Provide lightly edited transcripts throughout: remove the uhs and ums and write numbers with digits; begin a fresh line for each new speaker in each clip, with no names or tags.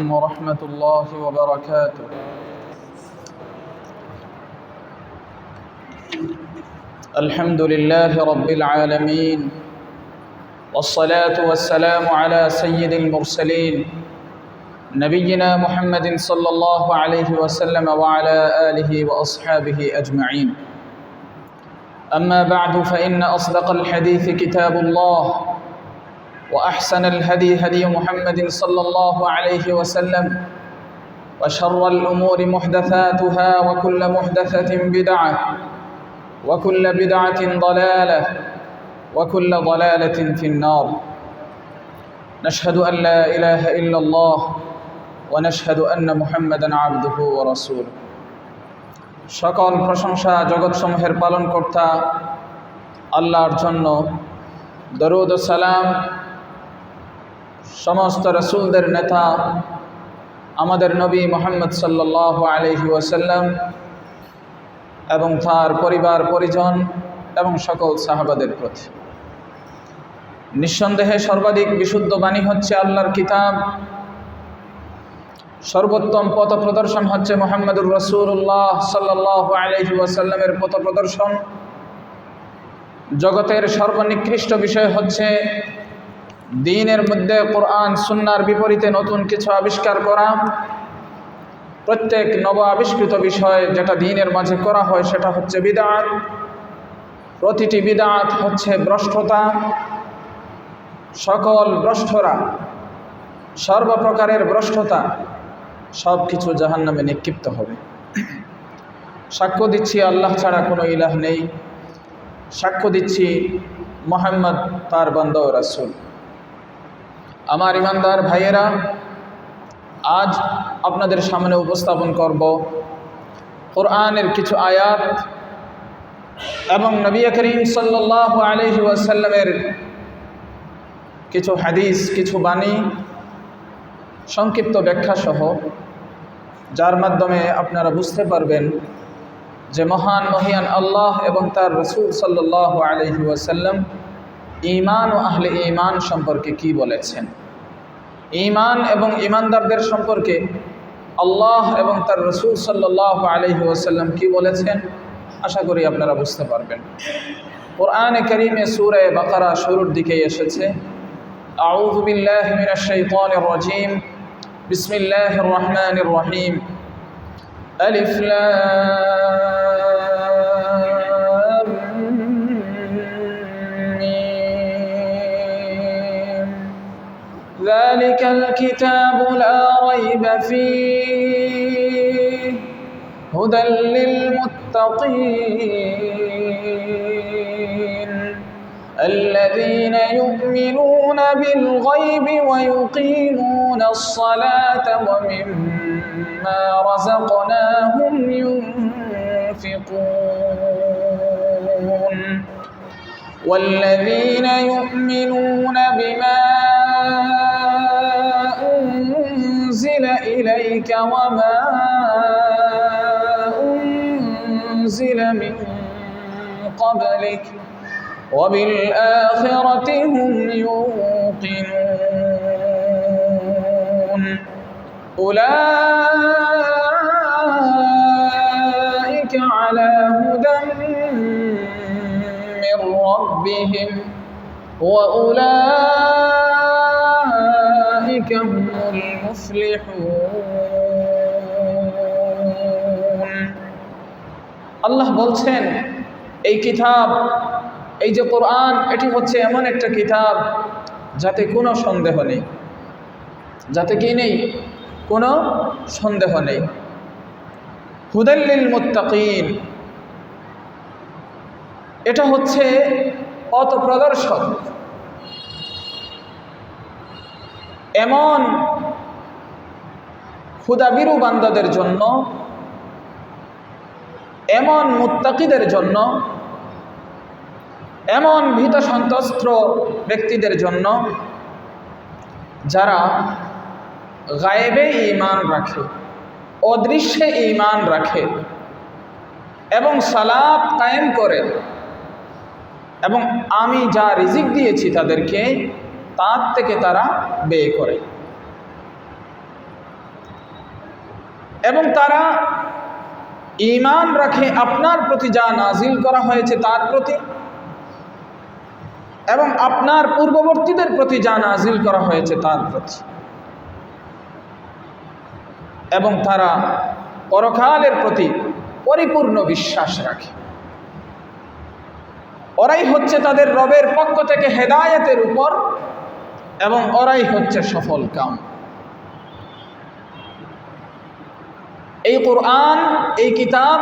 عليكم ورحمة الله وبركاته. الحمد لله رب العالمين، والصلاة والسلام على سيد المرسلين نبينا محمد صلى الله عليه وسلم وعلى آله وأصحابه أجمعين. أما بعد، فإن أصدق الحديث كتاب الله، وأحسن الهدي هدي محمد صلى الله عليه وسلم، وشر الأمور محدثاتها، وكل محدثة بدعة، وكل بدعة ضلالة، وكل ضلالة في النار. نشهد أن لا إله إلا الله ونشهد أن محمدا عبده ورسوله. সকল প্রশংসা জগৎসমূহের পালনকর্তা আল্লাহর জন্য। দরুদ ও সালাম সমস্ত রাসূলদের নেতা আমাদের নবী মুহাম্মদ সাল্লাল্লাহু আলাইহি ওয়াসাল্লাম এবং তার পরিবার পরিজন এবং সকল সাহাবাদের প্রতি। নিঃসন্দেহে সর্বাধিক বিশুদ্ধ বাণী হচ্ছে আল্লাহর কিতাব, সর্বোত্তম পথ প্রদর্শন হচ্ছে মুহাম্মদুর রাসূলুল্লাহ সাল্লাল্লাহু আলাইহি ওয়াসাল্লামের পথ প্রদর্শন। জগতের সর্বনিকৃষ্ট বিষয় হচ্ছে দ্বীনের মধ্যে কোরআন সুন্নাহর বিপরীতে নতুন কিছু আবিষ্কার করা। প্রত্যেক নব আবিষ্কৃত বিষয় যেটা দ্বীনের মাঝে করা হয় সেটা হচ্ছে বিদআত। প্রতিটি বিদআত হচ্ছে ভ্রষ্টতা। সকল ভ্রষ্টরা, সর্বপ্রকারের ভ্রষ্টতা সব কিছু জাহান্নামে নিক্ষিপ্ত হবে। সাক্ষ্য দিচ্ছি আল্লাহ ছাড়া কোনো ইলাহ নেই। সাক্ষ্য দিচ্ছি মুহাম্মদ তার বান্দা ও রাসূল। আমার ইমানদার ভাইয়েরা, আজ আপনাদের সামনে উপস্থাপন করব কোরআনের কিছু আয়াত এবং নবী করিম সাল্লাল্লাহু আলাইহি ওয়াসাল্লামের কিছু হাদিস, কিছু বাণী, সংক্ষিপ্ত ব্যাখ্যা সহ, যার মাধ্যমে আপনারা বুঝতে পারবেন যে মহান মহিয়ান আল্লাহ এবং তার রাসূল সাল্লাল্লাহু আলাইহি ওয়াসাল্লাম ঈমান ও আহলে ঈমান সম্পর্কে কি বলেছেন, ঈমান এবং ঈমানদারদের সম্পর্কে আল্লাহ এবং তার রাসূল সাল্লাল্লাহু আলাইহি ওয়াসাল্লাম কি বলেছেন। আশা করি আপনারা বুঝতে পারবেন। কোরআনে কারীমে সূরা বাকারা শুরুর দিকে এসেছে, আউযু বিল্লাহি মিনাশ শাইতানির রাজীম, বিসমিল্লাহির রহমানির রহিম, আলিফ লাম মিম, যালিকাল কিতাবু লা রাইবা ফীহি হুদাল লিল মুত্তাকিন الذين يؤمنون بالغيب ويقيمون الصلاة ومما رزقناهم ينفقون والذين يؤمنون بما أنزل إليك وما أنزل من قبلك وبالآخرة هم يوقنون أولئك على هدى من ربهم وأولئك هم المفلحون। আল্লাহ বলছেন, এই কিতাব, এই যে কোরআন, এটি হচ্ছে এমন একটা কিতাব যাতে কোনো সন্দেহ নেই, যাতে কি নেই, কোনো সন্দেহ নেই। হুদাল লিল মুত্তাকিন, এটা হচ্ছে পথ প্রদর্শক এমন খুদাবিরু বান্দাদের জন্য, এমন মুত্তাকিদের জন্য, এমন ভীত সন্ত্রস্ত ব্যক্তিদের জন্য যারা গায়েবে ঈমান রাখে, অদৃশ্যে ঈমান রাখে এবং সালাত কায়েম করে এবং আমি যা রিজিক দিয়েছি তাদেরকে তার থেকে তারা ব্যয় করে। এবং তারা ঈমান রাখে আপনার প্রতি যা নাজিল করা হয়েছে তার প্রতি, এবং আপনার পূর্ববর্তীদের প্রতি যা নাজিল করা হয়েছে তার প্রতি, এবং তারা পরকালের প্রতি পরিপূর্ণ বিশ্বাস রাখে। ওরাই হচ্ছে তাদের রবের পক্ষ থেকে হেদায়েতের উপর, এবং ওরাই হচ্ছে সফল কাম। এই কোরআন, এই কিতাব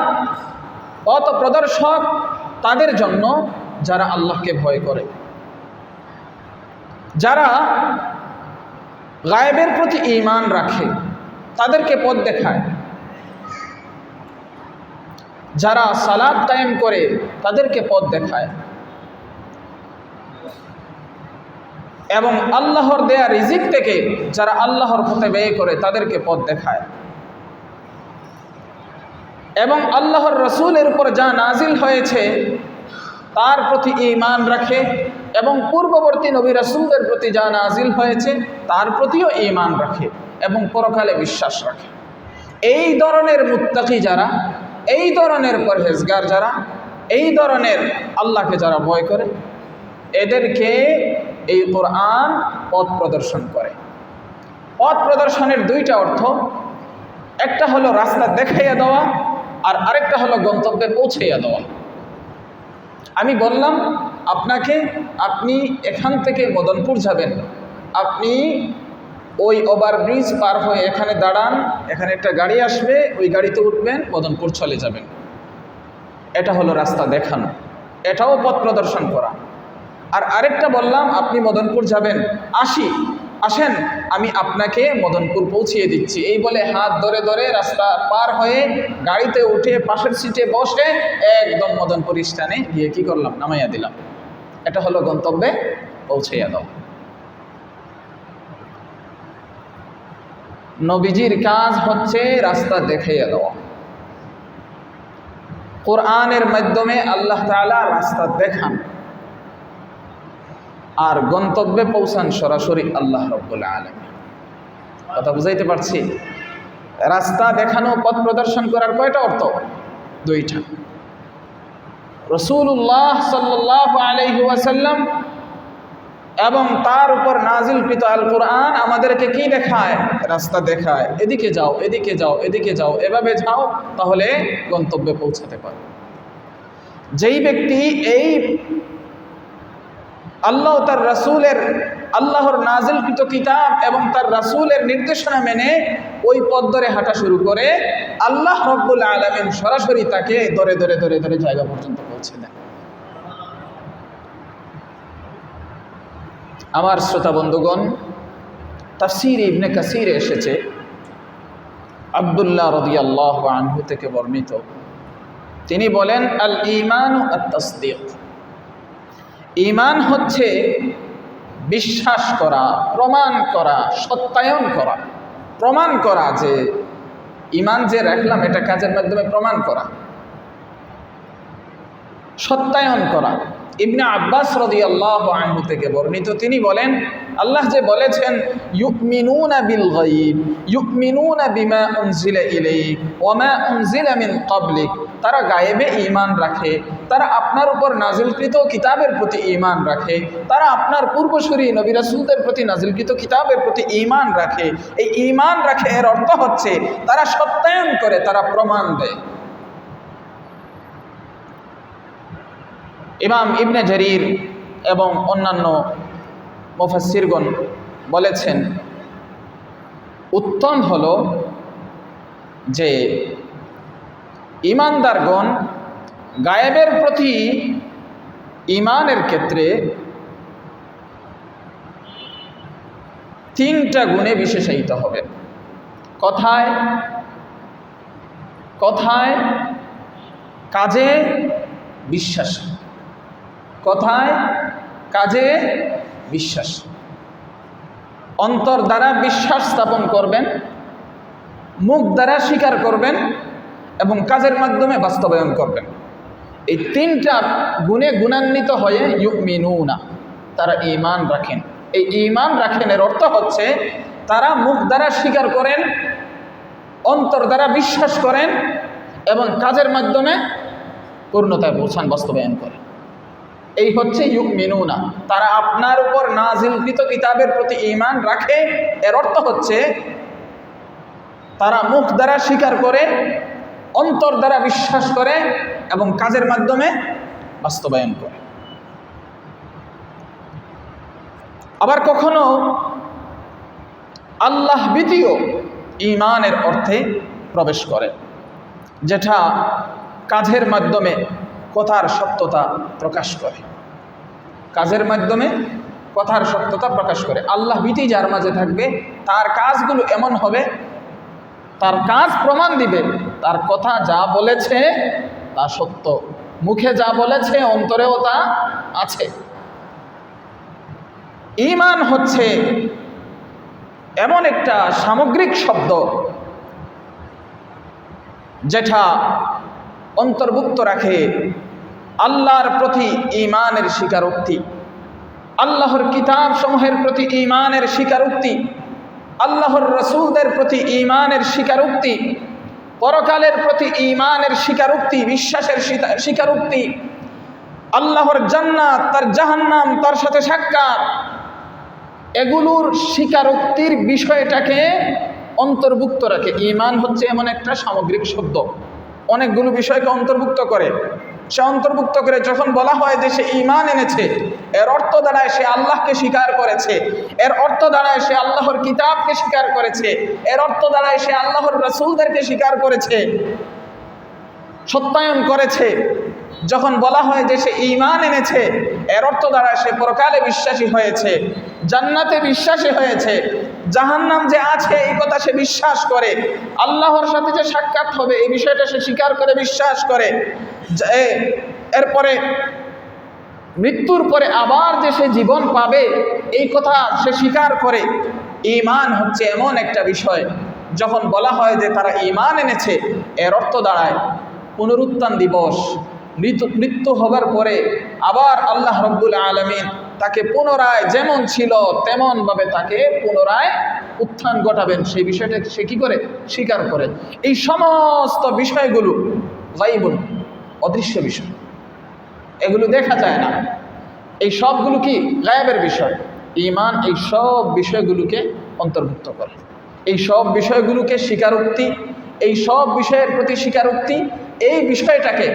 পথ প্রদর্শক তাদের জন্য যারা আল্লাহকে ভয় করে, যারা গায়েবের প্রতি ঈমান রাখে, তাদেরকে পথ দেখায়। যারা সালাত কায়েম করে তাদেরকে পথ দেখায়, এবং আল্লাহর দেয়া রিজিক থেকে যারা আল্লাহর পথে ব্যয় করে তাদেরকে পথ দেখায়, এবং আল্লাহর রসুলের উপর যা নাজিল হয়েছে তার প্রতি ঈমান রাখে, এবং পূর্ববর্তী নবী রাসূলদের প্রতি যা নাজিল হয়েছে তার প্রতিও ঈমান রাখে, এবং পরকালে বিশ্বাস রাখে। এই ধরনের মুত্তাকি যারা, এই ধরনের পরহেজগার যারা, এই ধরনের আল্লাহকে যারা ভয় করে, এদেরকে এই কোরআন পথ প্রদর্শন করে। পথ প্রদর্শনের দুইটা অর্থ, একটা হলো রাস্তা দেখাইয়া দেওয়া, আর আরেকটা হলো গন্তব্যে পৌঁছাইয়া দেওয়া। আমি বললাম আপনাকে, আপনি এখান থেকে মদনপুর যাবেন, আপনি ওই ওভারব্রিজ পার হয়ে এখানে দাঁড়ান, এখানে একটা গাড়ি আসবে, ওই গাড়িতে উঠবেন, মদনপুর চলে যাবেন। এটা হলো রাস্তা দেখানো, এটাও পথ প্রদর্শন করা। আর আরেকটা বললাম আপনি মদনপুর যাবেন, আসেন আমি আপনাকে মদনপুর পৌঁছিয়ে দিচ্ছি, এই বলে হাত ধরে ধরে রাস্তা পার হয়ে গাড়িতে উঠে পাশের সিটে বসে একদম মদনপুর স্থানে গিয়ে কি করলাম, নামাইয়া দিলাম। এটা হলো গন্তব্যে পৌঁছাইয়া দাও। নবীজির কাজ হচ্ছে রাস্তা দেখাইয়া দেওয়া। কোরআনের মাধ্যমে আল্লাহ তাআলা রাস্তা দেখান, আর গন্তব্যে পৌঁছান সরাসরি আল্লাহ রাব্বুল আলামিন। কথা বুঝাইতে পারছি? রাস্তা দেখানো, পথ প্রদর্শন করার কয়টা অর্থ? দুইটা। রাসূলুল্লাহ সাল্লাল্লাহু আলাইহি ওয়াসাল্লাম এবং তার উপর নাজিলকৃত আল কোরআন আমাদেরকে কি দেখায়? রাস্তা দেখায়, এদিকে যাও, এদিকে যাও, এদিকে যাও, এভাবে যাও, তাহলে গন্তব্যে পৌঁছাতে পারো। যেই ব্যক্তি এই আল্লাহ তার রাসূলের, আল্লাহর নাজিলকৃত কিতাব এবং তার রাসূলের নির্দেশনা মেনে ওই পথ ধরে হাঁটা শুরু করে, আল্লাহ রাব্বুল আলামিন সরাসরি তাকে ধরে ধরে ধরে ধরে জায়গা পর্যন্ত পৌঁছে দেন। আমার শ্রোতা বন্ধুগণ, তাফসীর ইবনে কাসীরে এসেছে আব্দুল্লাহ রাদিয়াল্লাহু আনহু থেকে বর্ণিত, তিনি বলেন আল ঈমানু আত-তাসদীক। ঈমান হচ্ছে বিশ্বাস করা, প্রমাণ করা, সত্যায়ন করা। প্রমাণ করা যে ঈমান যে রাখলাম এটা কাজের মাধ্যমে প্রমাণ করা, সত্যায়ন করা। ইবনে আব্বাস রাদিয়াল্লাহু আনহু থেকে বর্ণিত, তিনি বলেন আল্লাহ যে বলেছেন ইউমিনুনা বিল গায়ব ইউমিনুনা বিমা উনজিলা ইলাইক ওয়া মা উনজিলা মিন ক্বাবলিক, তারা গায়েবে ঈমান রাখে, তারা আপনার উপর নাজিলকৃত কিতাবের প্রতি ঈমান রাখে, তারা আপনার পূর্বসূরি নবী রাসূলদের প্রতি নাজিলকৃত কিতাবের প্রতি ঈমান রাখে। এই ঈমান রাখে এর অর্থ হচ্ছে তারা সত্যায়ন করে, তারা প্রমাণ দেয়। ইমাম ইবনে জারির এবং অন্যান্য মুফাসসিরগণ বলেছেন উত্তম হলো যে ঈমানদারগণ গায়েবের প্রতি ঈমানের ক্ষেত্রে তিনটা গুণে বিশেষায়িত হবে। কথায়, কথায়, কাজে, বিশ্বাস। কথায়, কাজে, বিশ্বাস। অন্তর দ্বারা বিশ্বাস স্থাপন করবেন, মুখ দ্বারা স্বীকার করবেন, এবং কাজের মাধ্যমে বাস্তবায়ন করবেন। এই তিনটা গুণে গুণান্বিত হয়ে ইউমিনুনা, তারা ঈমান রাখেন। এই ঈমান রাখেন এর অর্থ হচ্ছে তারা মুখ দ্বারা স্বীকার করেন অন্তর দ্বারা বিশ্বাস করেন এবং কাজের মাধ্যমে পূর্ণতায় পৌঁছান, বাস্তবায়ন করেন। এই হচ্ছে ইউমিনুনা, তারা আপনার উপর নাজিলকৃত কিতাবের প্রতি ঈমান রাখে। এর অর্থ হচ্ছে তারা মুখ দ্বারা স্বীকার করে, অন্তর দ্বারা বিশ্বাস করে এবং কাজের মাধ্যমে বাস্তবায়ন করে। আবার কখনো আল্লাহ ভীতিও ঈমানের অর্থে প্রবেশ করে, যেটা কাজের মাধ্যমে কথার সত্যতা প্রকাশ করে। কাজের মাধ্যমে কথার সত্যতা প্রকাশ করে। আল্লাহ ভীতি যার মাঝে থাকবে তার কাজগুলো এমন হবে, তার কাজ প্রমাণ দিবে তার কথা যা বলেছে তা সত্য, মুখে যা বলেছে অন্তরেও তা আছে। ঈমান হচ্ছে এমন একটা সামগ্রিক শব্দ যেটা অন্তর্ভুক্ত রাখে আল্লাহর প্রতি ঈমানের স্বীকারোক্তি, আল্লাহর কিতাব সমূহের প্রতি ঈমানের স্বীকারোক্তি, আল্লাহর রসূলদের প্রতি ঈমানের স্বীকারোক্তি, পরকালের প্রতি ঈমানের স্বীকারোক্তি, বিশ্বাসের স্বীকারোক্তি, আল্লাহর জান্নাত, তার জাহান্নাম, তার সাথে সাক্ষাৎ, এগুলোর স্বীকারোক্তির বিষয়টাকে অন্তর্ভুক্ত রাখে। ঈমান হচ্ছে এমন একটা সামগ্রিক শব্দ, অনেকগুলো বিষয়কে অন্তর্ভুক্ত করে। সে অন্তর্ভুক্ত করে যখন বলা হয় যে সে ঈমান এনেছে, এর অর্থ দাঁড়ায় সে আল্লাহকে স্বীকার করেছে, এর অর্থ দাঁড়ায় সে আল্লাহর কিতাবকে স্বীকার করেছে, এর অর্থ দাঁড়ায় সে আল্লাহর রাসূলদেরকে স্বীকার করেছে, সত্যায়ন করেছে। যখন বলা হয় যে সে ঈমান এনেছে, এর অর্থ দাঁড়ায় সে পরকালে বিশ্বাসী হয়েছে, জান্নাতে বিশ্বাসী হয়েছে, জাহান্নাম যে আছে এই কথা সে বিশ্বাস করে, আল্লাহর সাথে যে সাক্ষাৎ হবে এই বিষয়টা সে স্বীকার করে বিশ্বাস করে, এরপরে মৃত্যুর পরে আবার যে সে জীবন পাবে এই কথা সে স্বীকার করে। ঈমান হচ্ছে এমন একটা বিষয়, যখন বলা হয় যে তারা ঈমান এনেছে, এর অর্থ দাঁড়ায় পুনরুত্থান দিবস, মৃত্যু হবার পরে আবার আল্লাহ রব্বুল আলামিন তাকে পুনরায় যেমন ছিল তেমনভাবে তাকে পুনরায় উত্থান ঘটাবেন, সেই বিষয়টা সে কী করে স্বীকার করে। এই সমস্ত বিষয়গুলো গায়বুন, অদৃশ্য বিষয়, এগুলো দেখা যায় না, এই সবগুলো কি গায়েবের বিষয়। ঈমান এই সব বিষয়গুলোকে অন্তর্ভুক্ত করে, এই সব বিষয়গুলোকে স্বীকারোক্তি, এই সব বিষয়ের প্রতি স্বীকারোক্তি, এই বিষয়টাকে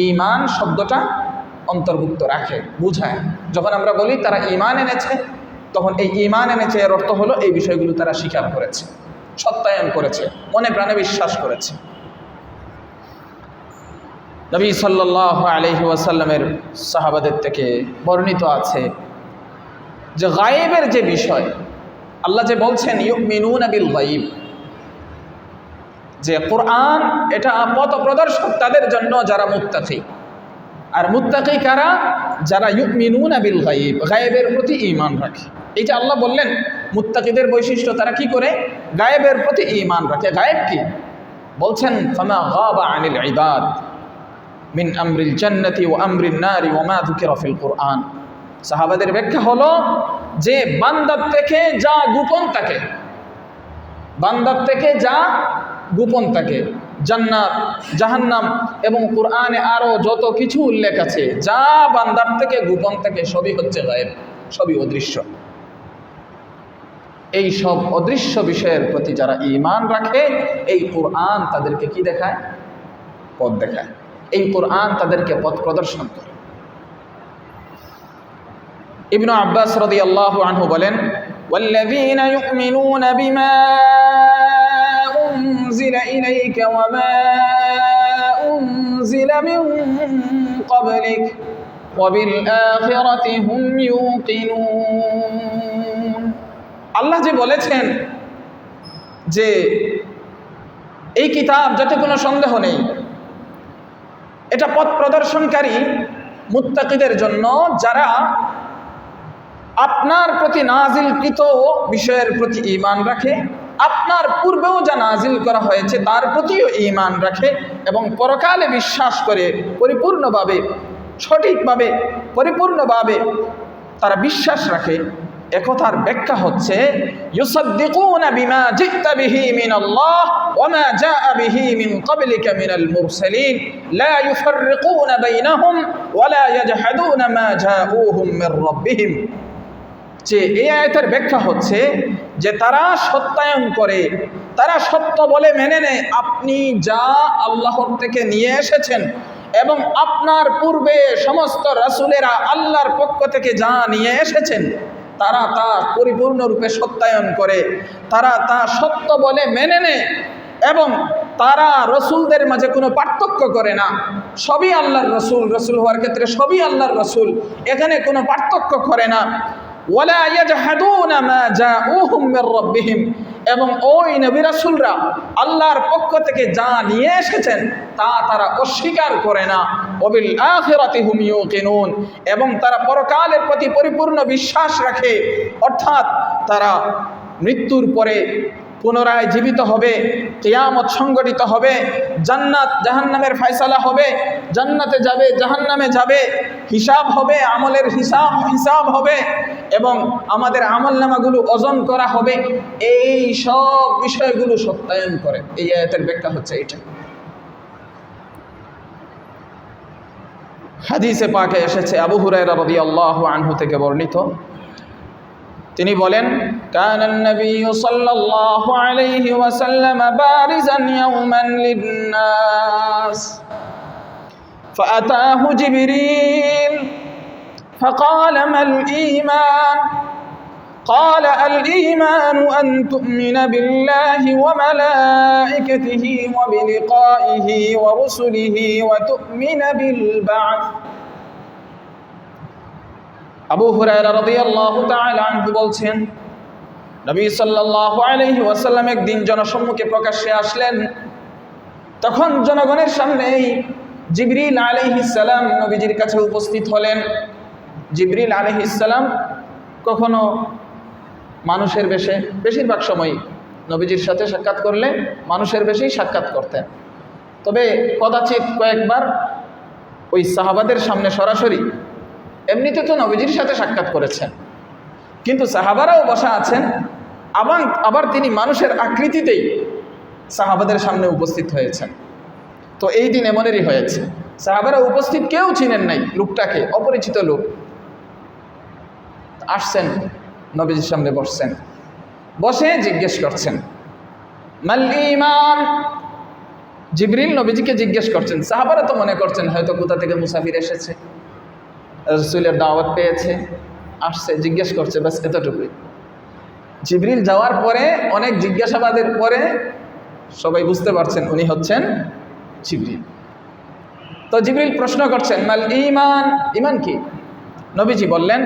ঈমান শব্দটা অন্তর্ভুক্ত রাখে, বুঝায়। যখন আমরা বলি তারা ঈমান এনেছে, তখন এই ঈমান এনেছে এর অর্থ হলো এই বিষয়গুলো তারা স্বীকার করেছে, সত্যায়ন করেছে, মনে প্রাণে বিশ্বাস করেছে। নবী সাল্লাল্লাহু আলাইহি ওয়াসাল্লামের সাহাবাদের থেকে বর্ণিত আছে যে গায়েবের যে বিষয়, আল্লাহ যে বলছেন ইউমিনুনা বিল গায়ব, যে কোরআন এটা পথ প্রদর্শক তাদের জন্য যারা মুত্তাকি। আর মুত্তাকি কারা? যারা ইউমিনুনা বিল গায়ব, গায়েবের প্রতি ঈমান রাখে। এই যে আল্লাহ বললেন মুত্তাকিদের বৈশিষ্ট্য, তারা কি করে গায়েবের প্রতি ঈমান রাখে। গায়েব কি বলছেন? ফামা গাবা আনিল ইবাদ মিন আমরিল জান্নাতি ওয়া আমরিন নারি ওয়া মা যুকিরা ফিল কুরআন। সাহাবাদের ব্যাখ্যা হলো যে বান্দার থেকে যা গোপন থাকে, বান্দার থেকে যা গোপন থাকে, জান্নাত, জাহান্নাম এবং কুরআনে আরো যত কিছু উল্লেখ আছে, যা বান্দার থেকে গোপন থাকে সবই হচ্ছে গায়েব, সবই অদৃশ্য। এই সব অদৃশ্য বিষয়ের প্রতি যারা ঈমান রাখে, এই কুরআন তাদেরকে কি দেখায়? পথ দেখায়। এই কুরআন তাদেরকে পথ প্রদর্শন করে। ইবনে আব্বাস রাদিয়াল্লাহু আনহু বলেন, ওয়াল্লাযীনা ইউমিনুনা বিমা উনজিলা ইলাইকা ওয়া মা উনজিলা মিন ক্বাবলিক ওয়া বিল আখিরাতি হুম ইউকিনুন। আল্লাহ যে বলেছেন যে এই কিতাব, যাতে কোনো সন্দেহ নেই, এটা পথ প্রদর্শনকারী মুত্তাকিদের জন্য, যারা আপনার প্রতি নাজিলকৃত বিষয়ের প্রতি ঈমান রাখে, আপনার পূর্বেও যা নাজিল করা হয়েছে তার প্রতিও ঈমান রাখে এবং পরকালে বিশ্বাস করে পরিপূর্ণভাবে, সঠিকভাবে, পরিপূর্ণভাবে তারা বিশ্বাস রাখে। একথার ব্যাখ্যা হচ্ছে ইউসাদ্দিকুনা বিমা জিতা বিহি মিনাল্লাহ ওয়া মা জাআ বিহি মিন ক্বাবলিকা মিনাল মুরসালিন লা ইউফাররিকুনা বাইনাহুম ওয়া লা ইয়াজহাদুনা মা জাউহুম মির রাব্বিহিম। যে এই আয়াতের ব্যাখ্যা হচ্ছে যে তারা সত্যায়ন করে, তারা সত্য বলে মেনে নেয় আপনি যা আল্লাহর থেকে নিয়ে এসেছেন এবং আপনার পূর্বে সমস্ত রাসূলেরা আল্লাহর পক্ষ থেকে যা নিয়ে এসেছেন তারা তা পরিপূর্ণরূপে সত্যায়ন করে, তারা তা সত্য বলে মেনে নেয় এবং তারা রসুলদের মাঝে কোনো পার্থক্য করে না। সবই আল্লাহর রসুল, রসুল হওয়ার ক্ষেত্রে সবই আল্লাহর রসুল, এখানে কোনো পার্থক্য করে না। ওয়ালা ইয়াজহাদুনা মা জাউহুম মির রাব্বিহিম, এবং ওই নবী রাসূলরা আল্লাহর পক্ষ থেকে যা নিয়ে এসেছেন তা তারা অস্বীকার করে না। ওয়াবিল আখিরাতি হুম ইউকিনুন, এবং তারা পরকালের প্রতি পরিপূর্ণ বিশ্বাস রাখে, অর্থাৎ তারা মৃত্যুর পরে পুনরায় জীবিত হবে, কিয়ামত সংগঠিত হবে, জান্নাত জাহান্নামের ফয়সালা হবে, জান্নাতে যাবে জাহান্নামে যাবে, হিসাব হবে, আমলের হিসাব হবে এবং আমাদের আমলনামাগুলো ওজন করা হবে। এই সব বিষয়গুলো সত্যায়ন করে। এই আয়াতের ব্যাখ্যা হচ্ছে এটা। হাদিসে পাকে এসেছে, আবু হুরায়রা রাদিয়াল্লাহু আনহু থেকে বর্ণিত, তিনি বলেন, কানান নবী সাল্লাল্লাহু আলাইহি ওয়াসাল্লাম বারিজান ইয়াওমান লিন-নাস ফাআতাহু জিবরিল فقال ما الإيمان قال الإيمان أن تؤمن بالله وملائكته وبلقائه ورسله وتؤمن بالبعث। আবু হুরায়রা রাদিয়াল্লাহু তাআলা আনহু বলছেন, নবী সাল্লাল্লাহু আলাইহি ওয়াসাল্লাম একদিন জনসম্মুখে প্রকাশ্যে আসলেন। তখন জনগণের সামনেই জিবরিল আলাইহিস সালাম নবীজির কাছে উপস্থিত হলেন। জিবরিল আলাইহিস সালাম কখনো মানুষের বেশে, বেশিরভাগ সময়ই নবীজির সাথে সাক্ষাৎ করলে মানুষের বেশেই সাক্ষাৎ করতেন, তবে কদাচিৎ কয়েকবার ওই সাহাবাদের সামনে সরাসরি, এমনিতে তো নবীজির সাথে সাক্ষাৎ করেছেন, কিন্তু সাহাবারাও বসা আছেন, আবার তিনি মানুষের আকৃতিতেই সাহাবাদের সামনে উপস্থিত হয়েছেন। তো এই দিন এমনেরই হয়েছে, সাহাবারা উপস্থিত, কেউ চিনেন নাই লোকটাকে, অপরিচিত লোক আসছেন, নবীজির সামনে বসছেন, বসে জিজ্ঞেস করছেন মাল ঈমান। জিবরিল নবীজিকে জিজ্ঞেস করছেন। সাহাবারা তো মনে করছেন হয়তো কোথা থেকে মুসাফির এসেছে, রাসূলের দাওয়াত পেয়েছে, আসছে, জিজ্ঞেস করছে, ব্যাস এতটুকুই। জিবরিল যাওয়ার পরে অনেক জিজ্ঞাসাবাদের পরে সবাই বুঝতে পারছেন উনি হচ্ছেন জিবরিল। তো জিবরিল প্রশ্ন করছেন মাল ঈমান, ঈমান কি? নবীজি বললেন,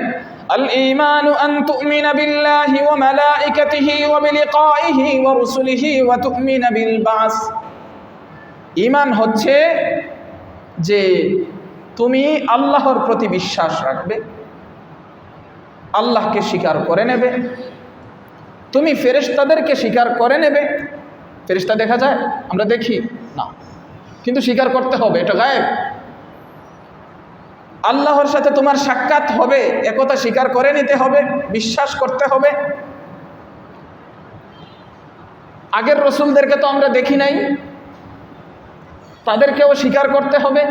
আল ঈমানু আন তুমিনা বিল্লাহি ওয়া মালাইকাতিহি ওয়া বিলিকাইহি ওয়া রুসুলিহি ওয়া তুমিনা বিল বাস। ঈমান হচ্ছে যে তুমি আল্লাহর প্রতি বিশ্বাস রাখবে, আল্লাহকে স্বীকার করে নেবে, তুমি ফেরেশতাদেরকে স্বীকার করে নেবে। ফেরেশতা দেখা যায়? আমরা দেখি না, কিন্তু স্বীকার করতে হবে, এটা গায়েব। আল্লাহর সাথে তোমার সাক্ষাৎ হবে, একথা স্বীকার করে নিতে হবে, বিশ্বাস করতে হবে। আগের রসুলদেরকে তো আমরা দেখি নাই, তাদেরকেও স্বীকার করতে হবে।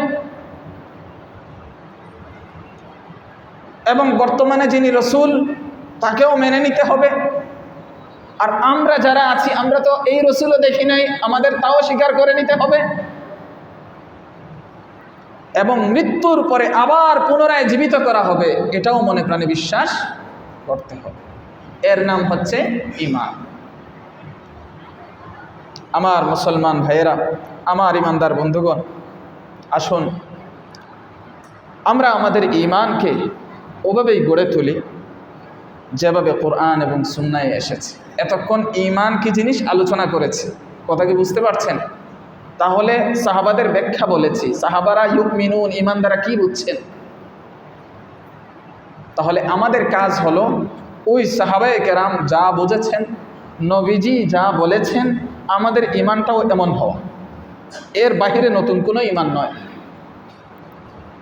এবং বর্তমানে যিনি রসুল তাকেও মেনে নিতে হবে। আর আমরা যারা আছি, আমরা তো এই রসুলও দেখি নাই, আমাদের তাও স্বীকার করে নিতে হবে। এবং মৃত্যুর পরে আবার পুনরায় জীবিত করা হবে, এটাও মনে প্রাণে বিশ্বাস করতে হবে। এর নাম হচ্ছে ঈমান। আমার মুসলমান ভাইয়েরা, আমার ঈমানদার বন্ধুগণ, আসুন আমরা আমাদের ঈমানকে ওভাবেই গড়ে তুলি যেভাবে কোরআন এবং সুন্নায় এসেছে। এতক্ষণ ঈমান কি জিনিস আলোচনা করেছি, কথা কি বুঝতে পারছেন? তাহলে সাহাবাদের ব্যাখ্যা বলেছি, সাহাবারা ইউমিনুন, ঈমান দ্বারা কি বুঝছেন? তাহলে আমাদের কাজ হলো ওই সাহাবায়ে কেরাম যা বুঝেছেন, নবীজি যা বলেছেন, আমাদের ঈমানটাও এমন হওয়া, এর বাহিরে নতুন কোনো ঈমান নয়।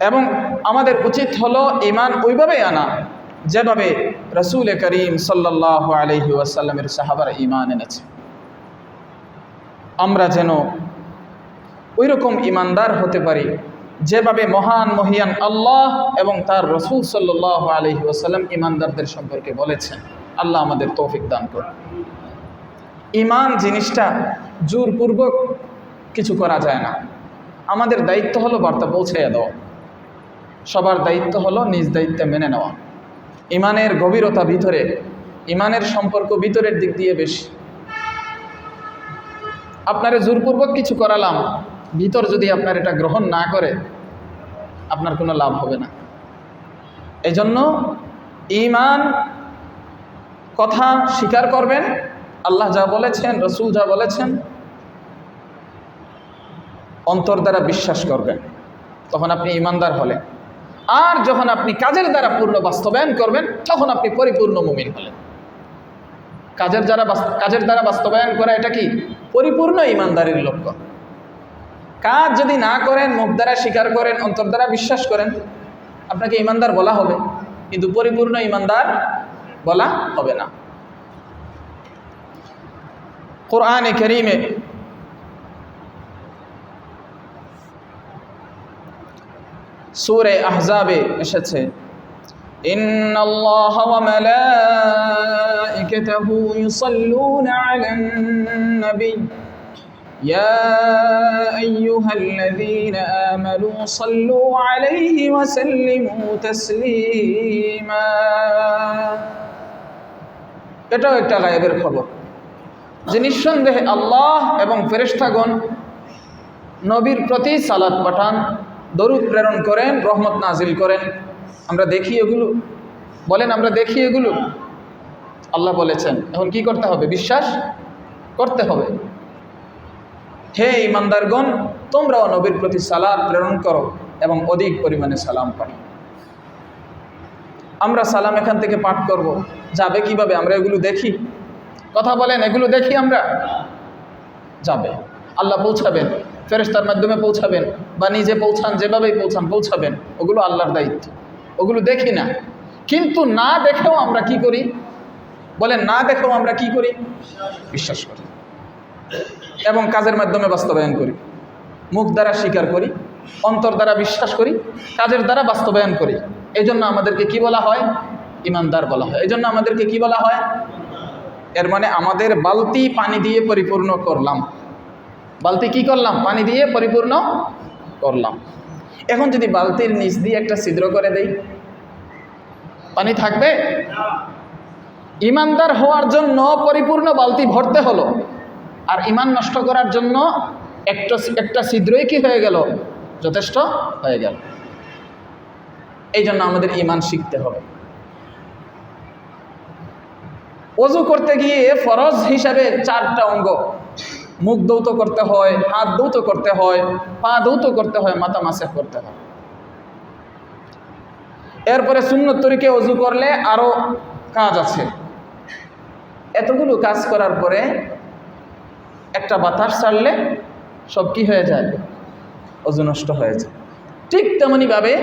এবং আমাদের উচিত হলো ঈমান ওইভাবেই আনা যেভাবে রাসূল করিম সাল্লাল্লাহু আলাইহি ওয়াসাল্লামের সাহাবারা ঈমান এনেছে। আমরা যেন ওই রকম ঈমানদার হতে পারি যেভাবে মহান মহিয়ান আল্লাহ এবং তার রাসূল সাল্লাল্লাহু আলাইহি ওয়াসাল্লাম ঈমানদারদের সম্পর্কে বলেছেন। আল্লাহ আমাদের তৌফিক দান করুন। ঈমান জিনিসটা জোরপূর্বক কিছু করা যায় না। আমাদের দায়িত্ব হলো বার্তা পৌঁছাইয়া দেওয়া। সবার দায়িত্ব হলো নিজ দায়িত্বে মেনে নেওয়া। ঈমানের গভীরতা ভিতরে, ঈমানের সম্পর্ক ভিতরের দিক দিয়ে বেশি। আপনারে জোরপূর্বক কিছু করালাম, ভিতর যদি আপনার এটা গ্রহণ না করে, আপনার কোনো লাভ হবে না। এজন্য ঈমান কথা স্বীকার করবেন, আল্লাহ যা বলেছেন, রাসূল যা বলেছেন, অন্তর দ্বারা বিশ্বাস করবেন, তখন আপনি ঈমানদার হলেন। আর যখন আপনি কাজের দ্বারা পূর্ণ বাস্তবায়ন করবেন, তখন আপনি পরিপূর্ণ মুমিন হলেন। কাজের দ্বারা বাস্তবায়ন করা এটা কি পরিপূর্ণ ঈমানদারির লক্ষ্য। কাজ যদি না করেন, মুখ দ্বারা স্বীকার করেন, অন্তর দ্বারা বিশ্বাস করেন, আপনাকে ঈমানদার বলা হবে, কিন্তু পরিপূর্ণ ঈমানদার বলা হবে না। কোরআনে কারীমে সূরা আহজাবে এসেছে, ইন্নাল্লাহা ওয়া মালাইকাতাহু ইউসাল্লুনা আলান নবী ইয়া আইয়ুহাল্লাযীনা আমানু সাল্লু আলাইহি ওয়া সাল্লিমু তাসলিমা। এটাও একটা গায়েবের খবর যে নিঃসন্দেহে আল্লাহ এবং ফেরেশতাগণ নবীর প্রতি সালাত পাঠান, দরুদ প্রেরণ করেন, রহমত নাজিল করেন। আমরা দেখি এগুলো? বলেন আমরা দেখি এগুলো? আল্লাহ বলেছেন। এখন কি করতে হবে? বিশ্বাস করতে হবে। হে ঈমানদারগণ, তোমরাও নবীর প্রতি সালাত প্রেরণ করো এবং অধিক পরিমাণে সালাম পাঠাও। আমরা সালাম এখান থেকে পাঠ করব, যাবে কিভাবে? আমরা এগুলো দেখি? কথা বলেন, এগুলো দেখি আমরা? যাবে। আল্লাহ পৌঁছাবেন, ফেরেশতার মাধ্যমে পৌঁছাবেন, বা নিজে পৌঁছান, যেভাবেই পৌঁছাবেন, ওগুলো আল্লাহর দায়িত্ব। ওগুলো দেখি না, কিন্তু না দেখেও আমরা কি করি? বলেন, না দেখেও আমরা কি করি? বিশ্বাস করি এবং কাজের মাধ্যমে বাস্তবায়ন করি। মুখ দ্বারা স্বীকার করি, অন্তর দ্বারা বিশ্বাস করি, কাজের দ্বারা বাস্তবায়ন করি। এই জন্য আমাদেরকে কি বলা হয়? ঈমানদার বলা হয়। এই জন্য আমাদেরকে কি বলা হয়? এর মানে আমাদের বালতি পানি দিয়ে পরিপূর্ণ করলাম। বালতি কি করলাম? পানি দিয়ে পরিপূর্ণ করলাম। এখন যদি বালতির নিচ দিয়ে একটা ছিদ্র করে দেই, পানি থাকবে? ঈমানদার হওয়ার জন্য পরিপূর্ণ বালতি ভরতে হলো, আর ঈমান নষ্ট করার জন্য একটা ছিদ্রই কি হয়ে গেল? যথেষ্ট হয়ে গেল। এই জন্য আমাদের ঈমান শিখতে হবে। ওযু করতে গিয়ে ফরজ হিসাবে 4টা অঙ্গ, মুখ ধৌত করতে হয়, হাত ধৌত করতে হয়, পা ধৌত করতে হয়, মাথা মাসেহ করতে হয়। এরপরে সুন্নত তরিকে ওযু করলে আরো কাজ আছে। এতগুলো কাজ করার পরে একটা বাতাস ছাড়লে সব কি হয়ে যায়? ওযু নষ্ট হয়ে যায়। ঠিক তেমনিভাবে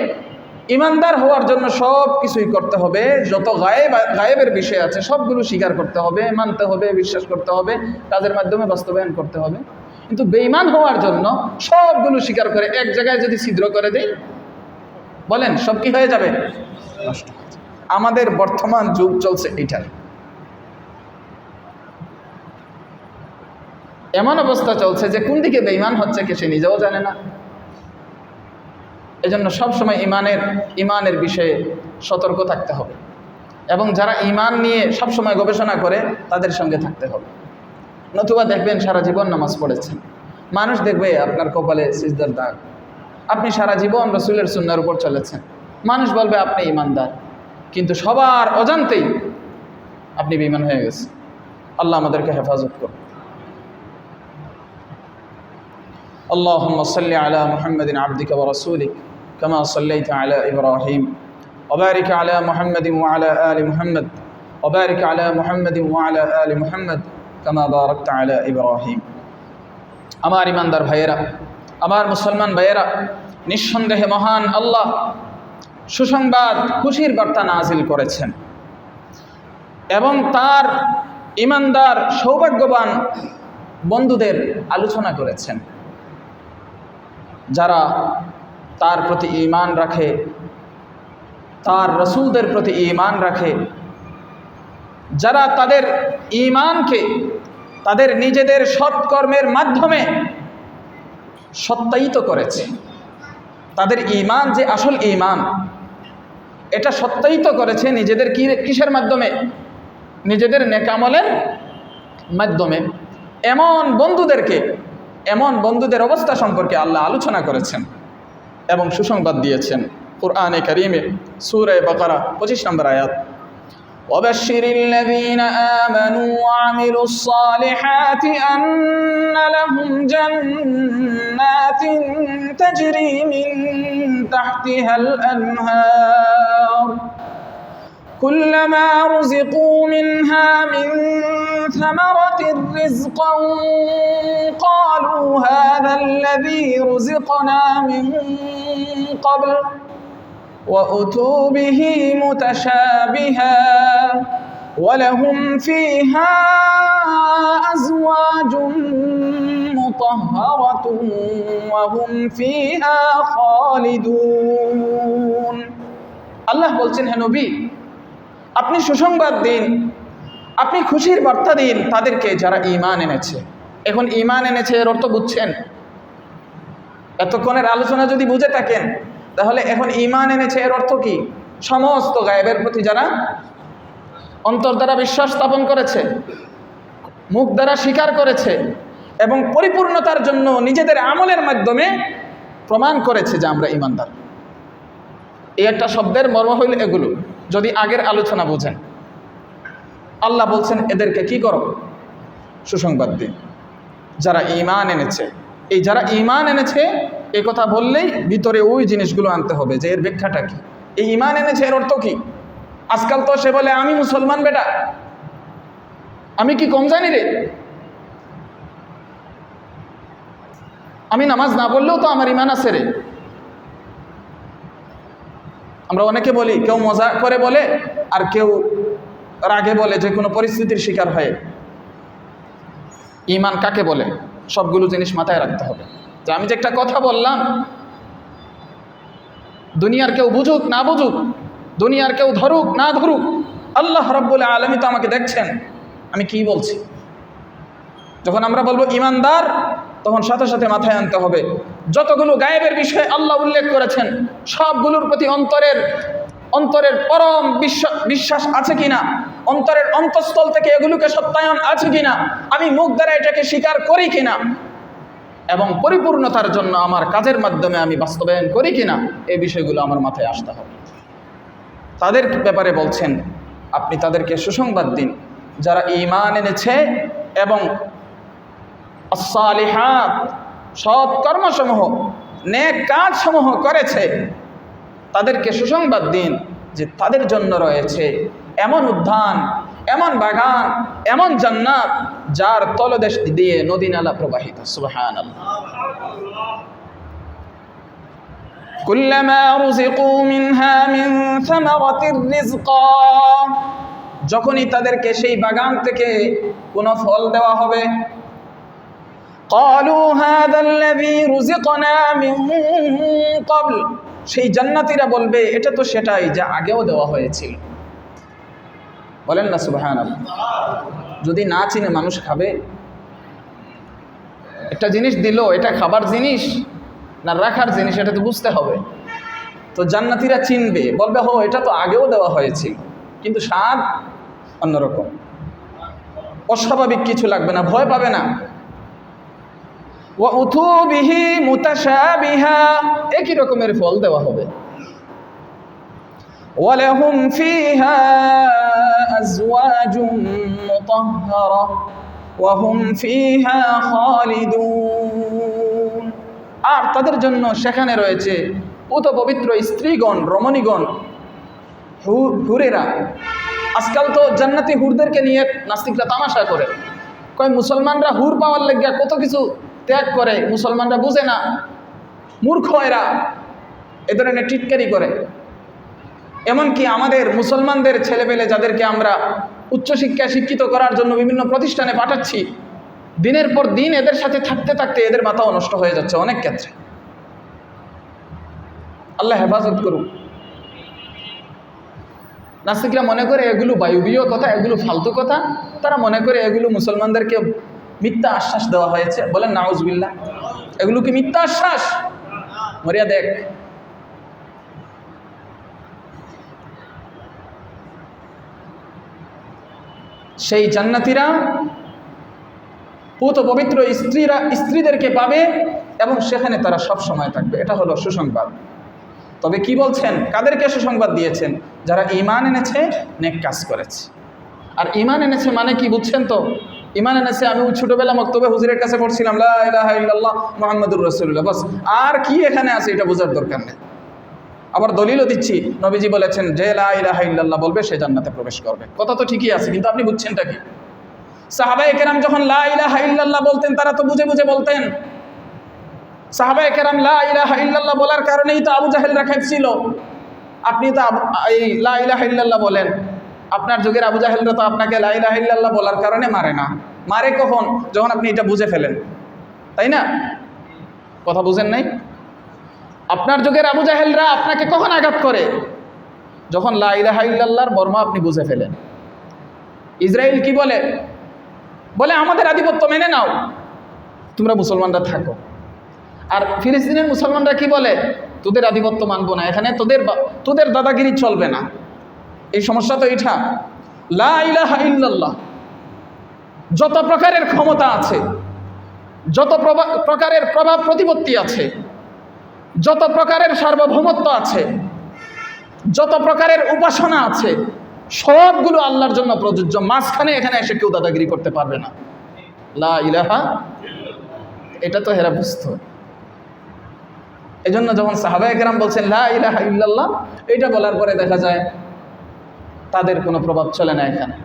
ঈমানদার হওয়ার জন্য সব কিছুই করতে হবে। যত গায়েবের বিষয় আছে সবগুলো স্বীকার করতে হবে, মানতে হবে, বিশ্বাস করতে হবে, কাজের মাধ্যমে বাস্তবায়ন করতে হবে। কিন্তু বেঈমান হওয়ার জন্য সবগুলো স্বীকার করে এক জায়গায় যদি ছিদ্র করে দেই, বলেন সব কি হয়ে যাবে? নষ্ট হয়ে যাবে। আমাদের বর্তমান যুগ চলছে এইটাই। এমন অবস্থা চলছে যে কোন দিকে বেঈমান হচ্ছে কে সে নিজেও জানে না। এজন্য সবসময় ঈমানের বিষয়ে সতর্ক থাকতে হবে এবং যারা ঈমান নিয়ে সবসময় গবেষণা করে তাদের সঙ্গে থাকতে হবে। নতুবা দেখবেন সারা জীবন নামাজ পড়েছেন, মানুষ দেখবে আপনার কপালে সিজদার দাগ। আপনি সারা জীবন রাসূলের সুন্নাহর উপর চলেছেন, মানুষ বলবে আপনি ঈমানদার, কিন্তু সবার অজান্তেই আপনি বেঈমান হয়ে গেছেন। আল্লাহ আমাদেরকে হেফাজত করুন। আল্লাহুম্মা সাল্লি আলা মুহাম্মাদিন আবদিকা ওয়া রাসূলিক كما صليت على إبراهيم وبارك على محمد وعلى آل محمد وبارك على محمد وعلى آل محمد كما باركت على إبراهيم। আমার ইমানদার ভাইয়েরা, আমার মুসলমান ভাইয়েরা, নিঃসন্দেহে মহান আল্লাহ সুসংবাদ, খুশির বার্তা নাজিল করেছেন। এবং তার ঈমানদার সৌভাগ্যবান বন্ধুদের আলোচনা করেছেন, যারা তার প্রতি ঈমান রাখে, তার রাসূলদের প্রতি ঈমান রাখে, যারা তাদের ঈমানকে তাদের নিজেদের সৎকর্মের মাধ্যমে সত্যায়িত করেছে। তাদের ঈমান যে আসল ঈমান, এটা সত্যায়িত করেছে নিজেদের কিসের মাধ্যমে? নিজেদের নেকামলের মাধ্যমে। এমন বন্ধুদের অবস্থা সম্পর্কে আল্লাহ আলোচনা করেছেন এবং সুসংবাদ দিয়েছেন কুরআনে কারীমে সূরা বাকারা 25 নম্বর আয়াত। وبشر الذين آمنوا وعملوا الصالحات أن لهم جنات تجري من تحتها الأنهار كلما رزقوا منها من ثمرة رزقا قالوا هذا الذي رزقنا من قبل وأتوا به متشابها ولهم فيها أزواج مطهرة وهم فيها خالدون। আল্লাহ বলছেন, হে নবী, আপনি সুসংবাদ দিন, আপনি খুশির বার্তা দিন তাদেরকে যারা ঈমান এনেছে। এখন ঈমান এনেছে এর অর্থ বুঝছেন? এতক্ষণের আলোচনা যদি বুঝে থাকেন তাহলে এখন ঈমান এনেছে এর অর্থ কি? সমস্ত গায়েবের প্রতি যারা অন্তর দ্বারা বিশ্বাস স্থাপন করেছে, মুখ দ্বারা স্বীকার করেছে এবং পরিপূর্ণতার জন্য নিজেদের আমলের মাধ্যমে প্রমাণ করেছে যে আমরা ঈমানদার। এই একটা শব্দের মর্ম হইল এগুলো, যদি আগের আলোচনা বুঝেন। আল্লাহ বলছেন এদেরকে কি করো? সুসংবাদ দিন যারা ঈমান এনেছে। এই যারা ঈমান এনেছে এই কথা বললেই ভিতরে ওই জিনিসগুলো আনতে হবে যে এর ব্যাখ্যাটা কি। এই ঈমান এনেছে এর অর্থ কি? আজকাল তো সে বলে আমি মুসলমান বেটা, আমি কি কম জানি রে, আমি নামাজ না পড়লেও তো আমার ঈমান আছে রে। আমরা অনেকে বলি, কেউ মজা করে বলে আর কেউ রাগে বলে, যে কোনো পরিস্থিতির শিকার হয়ে। ঈমান কাকে বলে সবগুলো জিনিস মাথায় রাখতে হবে। যে আমি যে একটা কথা বললাম, দুনিয়ার কেউ বুঝুক না বুঝুক, দুনিয়ার কেউ ধরুক না ধরুক, আল্লাহ রাব্বুল আলামিন তো আমাকে দেখছেন আমি কি বলছি। যখন আমরা বলবো ঈমানদার, তখন সাথে সাথে মাথায় আনতে হবে যতগুলো গায়েবের বিষয়ে আল্লাহ উল্লেখ করেছেন সবগুলোর প্রতি অন্তরের পরম বিশ্বাস আছে কিনা, অন্তরের অন্তঃস্থল থেকে এগুলোকে সত্যায়ন আছে কিনা, আমি মুখ দ্বারা এটাকে স্বীকার করি কিনা এবং পরিপূর্ণতার জন্য আমার কাজের মাধ্যমে আমি বাস্তবায়ন করি কিনা, এই বিষয়গুলো আমার মাথায় আসতে হবে। তাদের ব্যাপারে বলছেন আপনি তাদেরকে সুসংবাদ দিন যারা ঈমান এনেছে এবং as-salihat সৎ কর্মসমূহ নেক কাজসমূহ করেছে। তাদেরকে সুসংবাদ দিন যে তাদের জন্য রয়েছে এমন উদ্যান, এমন বাগান, এমন জান্নাত যার তলদেশ দিয়ে নদী নালা প্রবাহিত। সুবহানাল্লাহ। কুল্লামা রুজিকু মিনহা মিন সামারাতির রিজকা, যখনই তাদেরকে সেই বাগান থেকে কোনো ফল দেওয়া হবে, ক্বালু হাযাল্লাযী রুজিকনা মিন ক্বাবল, সেই জান্নাতীরা বলবে এটা তো সেটাই যা আগেও দেওয়া হয়েছিল। বলেন না সুবহানাল্লাহ। যদি না চিনে মানুষ খাবে? একটা জিনিস দিল, এটা খাবার জিনিস না রাখার জিনিস, এটা তো বুঝতে হবে। তো জান্নাতীরা চিনবে, বলবে হো এটা তো আগেও দেওয়া হয়েছিল, কিন্তু স্বাদ অন্যরকম, অস্বাভাবিক কিছু লাগবে না, ভয় পাবে না। ওয়া উতু বিহি মুতাশাবিহা, একই রকমের ফল দেওয়া হবে। ওয়া লাহুম ফিহা আজওয়াজুম মুতাহহারা ওয়া হুম ফিহা খালিদুন, আর তাদের জন্য সেখানে রয়েছে পুত পবিত্র স্ত্রীগণ, রমণীগণ, হুরেরা। আজকাল তো জান্নাতি হুরদেরকে নিয়ে নাস্তিকরা তামাশা করে, কয় মুসলমানরা হুর পাওয়ার লাগিয়া কত কিছু ত্যাগ করে, মুসলমানরা বুঝে না, মূর্খ এরা, এ ধরনের টিটকারি করে। এমনকি আমাদের মুসলমানদের ছেলেপেলে যাদেরকে আমরা উচ্চশিক্ষায় শিক্ষিত করার জন্য বিভিন্ন প্রতিষ্ঠানে পাঠাচ্ছি, দিনের পর দিন এদের সাথে থাকতে থাকতে এদের মাথাও নষ্ট হয়ে যাচ্ছে অনেক ক্ষেত্রে। আল্লাহ হেফাজত করুক। নাস্তিকরা মনে করে এগুলো বায়ুবীয় কথা, এগুলো ফালতু কথা। তারা মনে করে এগুলো মুসলমানদেরকে মিথ্যা আশ্বাস দেওয়া হয়েছে। বলেন নাউজুবিল্লাহ, এগুলো কি মিথ্যা আশ্বাস? মরিয়া দেখ, সেই জান্নাতীরা পুত পবিত্র স্ত্রীদেরকে পাবে এবং সেখানে তারা সব সময় থাকবে। এটা হলো সুসংবাদ। তবে কি বলছেন, কাদেরকে সুসংবাদ দিয়েছেন? যারা ঈমান এনেছে, নেক কাজ করেছে। আর ঈমান এনেছে মানে কি বুঝছেন তো? ঈমান এনেছে, আমি ছোটবেলা মক্তবে হুজুরের কাছে পড়ছিলাম লা ইলাহা ইল্লাল্লাহ মুহাম্মাদুর রাসূলুল্লাহ, বাস। আর কি এখানে আছে এটা বোঝার দরকার নেই। আবার দলিলও দিচ্ছি, নবীজি বলেছেন যে লা ইলাহা ইল্লাল্লাহ বলবে সে জান্নাতে প্রবেশ করবে। কথা তো ঠিকই আছে, কিন্তু আপনি বুঝছেনটা কি? সাহাবায়ে কেরাম যখন লা ইলাহা ইল্লাল্লাহ বলতেন, তারা তো বুঝে বুঝে বলতেন। সাহাবায়ে কেরাম লা ইলাহা ইল্লাল্লাহ বলার কারণেই তো আবু জাহেলরা খেপছিল। আপনি তো এই লা ইলাহা ইল্লাল্লাহ বলেন, আপনার যুগের আবু জাহেলরা তো আপনাকে লা ইলাহা ইল্লাল্লাহ বলার কারণে মারে না। মারে কখন? যখন আপনি এটা বুঝে ফেলেন, তাই না? কথা বুঝেন নাই? আপনার যুগের আবু জাহেলরা আপনাকে কখন আঘাত করে? যখন লা ইলাহা ইল্লাল্লাহর মর্ম আপনি বুঝে ফেলেন। ইসরায়েল কি বলে? বলে আমাদের আধিপত্য মেনে নাও, তোমরা মুসলমানরা থাকো। আর ফিলিস্তিনের মুসলমানরা কি বলে? তোদের আধিপত্য মানবো না, এখানে তোদের দাদাগিরি চলবে না। এই সমস্যা তো এটা। লা ইলাহা ইল্লাল্লাহ যত প্রকারের ক্ষমতা আছে, যত প্রকারের প্রভাব প্রতিপত্তি আছে, যত প্রকারের সার্বভৌমত্ব আছে, যত প্রকারের উপাসনা আছে, সবগুলো আল্লাহর জন্য প্রযোজ্য। মাঝখানে এখানে এসে কেউ দাদাগিরি করতে পারবে না। লা ইলাহা, এটা তো হেরা বুঝতো। এই জন্য যখন সাহাবায়ে কেরাম বলছেন লা ইলাহা ইল্লাল্লাহ, এটা বলার পরে দেখা যায় তাদের কোনো প্রভাব চলে না এখানে।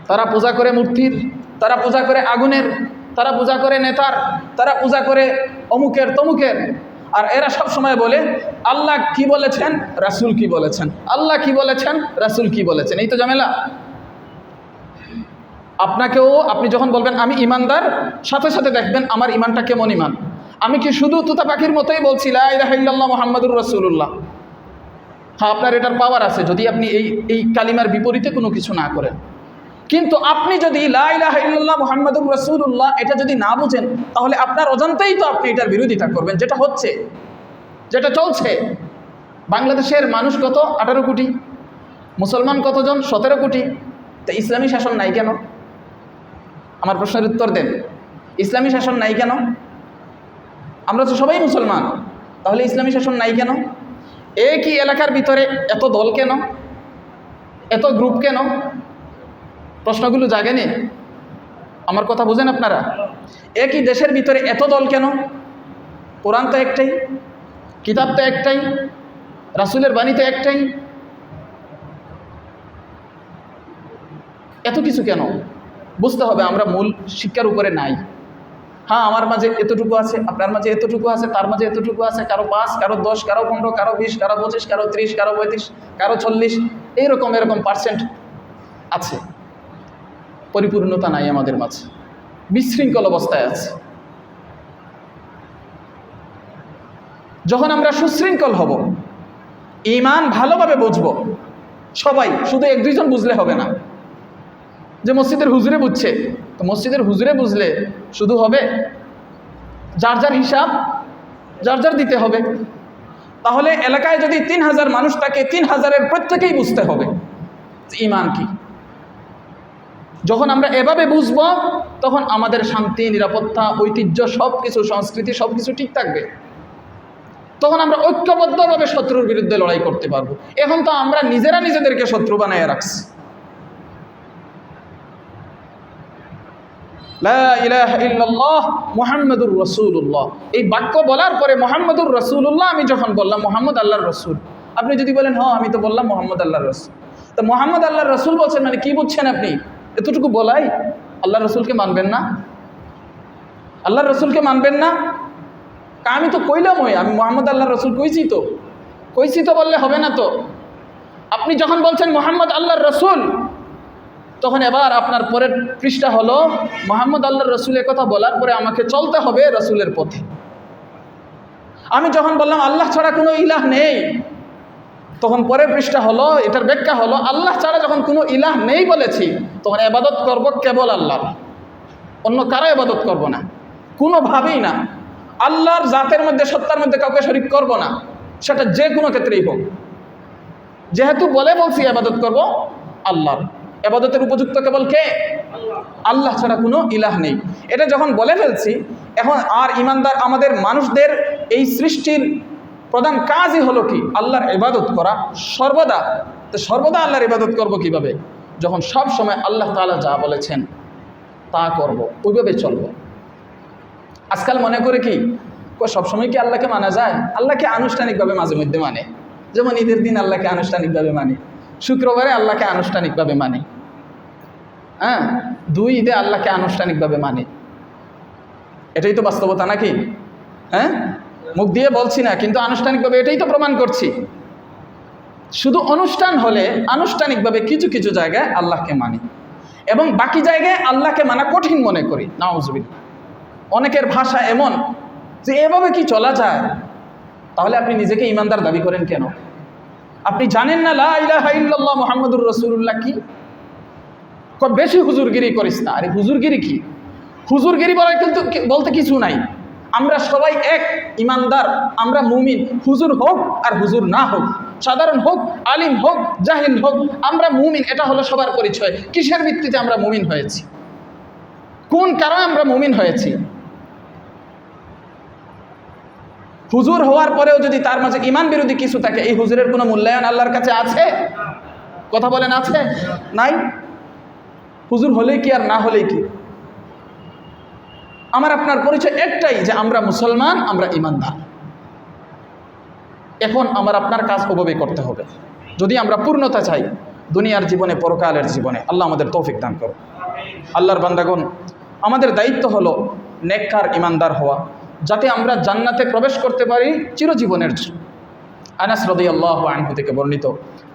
তারা পূজা করে মূর্তির, তারা পূজা করে আগুনের, তারা পূজা করে নেতার, তারা পূজা করে অমুকের তমুকের। আর এরা সব সময় বলে আল্লাহ কি বলেছেন, রাসূল কি বলেছেন, আল্লাহ কি বলেছেন, রাসূল কি বলেছেন। এই তো ঝামেলা। আপনাকেও আপনি যখন বলবেন আমি ইমানদার, সাথে সাথে দেখবেন আমার ইমানটা কেমন ইমান। আমি কি শুধু তুতা পাখির মতোই বলছি লা ইলাহা ইল্লাল্লাহ মুহাম্মাদুর রাসূলুল্লাহ? হ্যাঁ, আপনার এটার পাওয়ার আছে যদি আপনি এই কালিমার বিপরীতে কোনো কিছু না করেন। কিন্তু আপনি যদি লা ইলাহা ইল্লাল্লাহ মুহাম্মাদুর রাসূলুল্লাহ এটা যদি না বুঝেন, তাহলে আপনার অজান্তেই তো আপনি এটার বিরোধিতা করবেন, যেটা হচ্ছে, যেটা চলছে। বাংলাদেশের মানুষ কত? 18 কোটি। মুসলমান কতজন? 17 কোটি। তা ইসলামী শাসন নাই কেন? আমার প্রশ্নের উত্তর দেন। ইসলামী শাসন নাই কেন? আমরা তো সবাই মুসলমান, তাহলে ইসলামী শাসন নাই কেন? একই এলাকার ভিতরে এত দল কেন, এত গ্রুপ কেন? প্রশ্নগুলো জাগেনি? আমার কথা বুঝেন আপনারা? একই দেশের ভিতরে এত দল কেন? কোরআন তো একটাই, কিতাব তো একটাই, রাসূলের বাণী তো একটাই, এত কিছু কেন? বুঝতে হবে আমরা মূল শিক্ষার উপরে নাই। হ্যাঁ, আমার মাঝে এতটুকু আছে, আপনার মাঝে এতটুকু আছে, তার মাঝে এতটুকু আছে, কারো 5, কারো 10, কারো 15, কারো 20, কারো 25, কারো 30, কারো 35, কারো 40, এরকম পার্সেন্ট আছে। পরিপূর্ণতা নাই আমাদের মাঝে, বিশৃঙ্খল অবস্থায় আছে। যখন আমরা সুশৃঙ্খল হব, ঈমান ভালোভাবে বুঝব, সবাই, শুধু 1-2 জন বুঝলে হবে না। যে মসজিদের হুজুরে বুঝছে, তো মসজিদের হুজুরে বুঝলে শুধু হবে? যার যার হিসাব যার যার দিতে হবে। তাহলে এলাকায় যদি 3000 মানুষ থাকে, 3000-এর প্রত্যেকেই বুঝতে হবে ঈমান কি। যখন আমরা এভাবে বুঝব, তখন আমাদের শান্তি, নিরাপত্তা, ঐতিহ্য, সব কিছু, সংস্কৃতি, সব কিছু ঠিক থাকবে। তখন আমরা ঐক্যবদ্ধভাবে শত্রুর বিরুদ্ধে লড়াই করতে পারবো। এখন তো আমরা নিজেরা নিজেদেরকে শত্রু বানায় রাখছি। লা ইলাহা ইল্লাল্লাহ মুহাম্মাদুর রাসূলুল্লাহ, এই বাক্য বলার পরে মুহাম্মাদুর রাসূলুল্লাহ আমি যখন বললাম মুহাম্মদ আল্লাহর রাসূল, আপনি যদি বলেন হ্যাঁ আমি তো বললাম মুহাম্মদ আল্লাহর রাসূল, তো মুহাম্মদ আল্লাহর রাসূল বলছেন মানে কি বুঝছেন আপনি? এতটুকু বলাই আল্লাহর রাসূলকে মানবেন না? আল্লাহর রাসূলকে মানবেন না? আমি তো কইলাম, আমি মুহাম্মদ আল্লাহর রাসূল কইছি তো বললে হবে না তো। আপনি যখন বলছেন মুহাম্মদ আল্লাহর রসুল, তখন এবার আপনার পরের পৃষ্ঠা হলো মুহাম্মদ আল্লাহর রসুলের কথা বলার পরে আমাকে চলতে হবে রসুলের পথে। আমি যখন বললাম আল্লাহ ছাড়া কোনো ইলাহ নেই, তখন পরের পৃষ্ঠা হলো, এটার ব্যাখ্যা হলো আল্লাহ ছাড়া যখন কোনো ইলাহ নেই বলেছি, তখন ইবাদত করব কেবল আল্লাহ, অন্য কারো ইবাদত করব না, কোনোভাবেই না। আল্লাহর জাতের মধ্যে, সত্তার মধ্যে কাউকে শরীক করব না, সেটা যে কোনো ক্ষেত্রেই হোক। যেহেতু বলছি ইবাদত করব আল্লাহর, ইবাদতের উপযুক্ত কেবল কে? আল্লাহ ছাড়া কোনো ইলাহ নেই। এটা যখন বলে ফেলছি, এখন আর ইমানদার আমাদের মানুষদের এই সৃষ্টির প্রধান কাজই হলো কি? আল্লাহর ইবাদত করা সর্বদা। তো সর্বদা আল্লাহর ইবাদত করব কিভাবে? যখন সব সময় আল্লাহ তাআলা যা বলেছেন তা করব, ওইভাবে চলব। আজকাল মনে করে কি সবসময় কি আল্লাহকে মানা যায়? আল্লাহকে আনুষ্ঠানিকভাবে মাঝে মধ্যে মানে, যেমন ঈদের দিন আল্লাহকে আনুষ্ঠানিকভাবে মানি, শুক্রবারে আল্লাহকে আনুষ্ঠানিকভাবে মানি, হ্যাঁ, 2 ঈদে আল্লাহকে আনুষ্ঠানিকভাবে মানি। এটাই তো বাস্তবতা নাকি? হ্যাঁ, মুখ দিয়ে বলছি না, কিন্তু আনুষ্ঠানিকভাবে এটাই তো প্রমাণ করছি। শুধু অনুষ্ঠান হলে আনুষ্ঠানিকভাবে কিছু কিছু জায়গায় আল্লাহকে মানি, এবং বাকি জায়গায় আল্লাহকে মানা কঠিন মনে করি। নাউজুবিল্লাহ। অনেকের ভাষা এমন যে এভাবে কি চলা যায়? তাহলে আপনি নিজেকে ইমানদার দাবি করেন কেন? আপনি জানেন না লা ইলাহা ইল্লাল্লাহ মুহাম্মাদুর রাসূলুল্লাহ কি? বেশি হুজুরগিরি করিস না। আরে হুজুরগিরি কি? হুজুরগিরি বলতে কিছু নাই। আমরা সবাই এক ইমানদার, আমরা মুমিন। হুজুর হোক আর হুজুর না হোক, সাধারণ হোক, আলিম হোক, জাহিল হোক, আমরা মুমিন। এটা হলো সবার পরিচয়। কিসের ভিত্তিতে আমরা মুমিন হয়েছি? কোন কারণে আমরা মুমিন হয়েছি? হুজুর হওয়ার পরেও যদি তার মাঝে ইমান বিরোধী কিছু থাকে, এই হুজুরের কোনো মূল্যায়ন আল্লাহর কাছে আছে? কথা বলেন, আছে? নাই। হুজুর হলেই কি আর না হলেই কি? আমার আপনার পরিচয় একটাই, যে আমরা মুসলমান, আমরা ইমানদার। এখন আমার আপনার কাজ ওভাবে করতে হবে যদি আমরা পূর্ণতা চাই দুনিয়ার জীবনে, পরকালের জীবনে। আল্লাহ আমাদের তৌফিক দান করুন। আল্লাহর বান্দাগণ, আমাদের দায়িত্ব হলো নেককার ইমানদার হওয়া, যাতে আমরা জান্নাতে প্রবেশ করতে পারি চিরজীবনের জন্য। আনাস রাদিয়াল্লাহু আনহু থেকে বর্ণিত,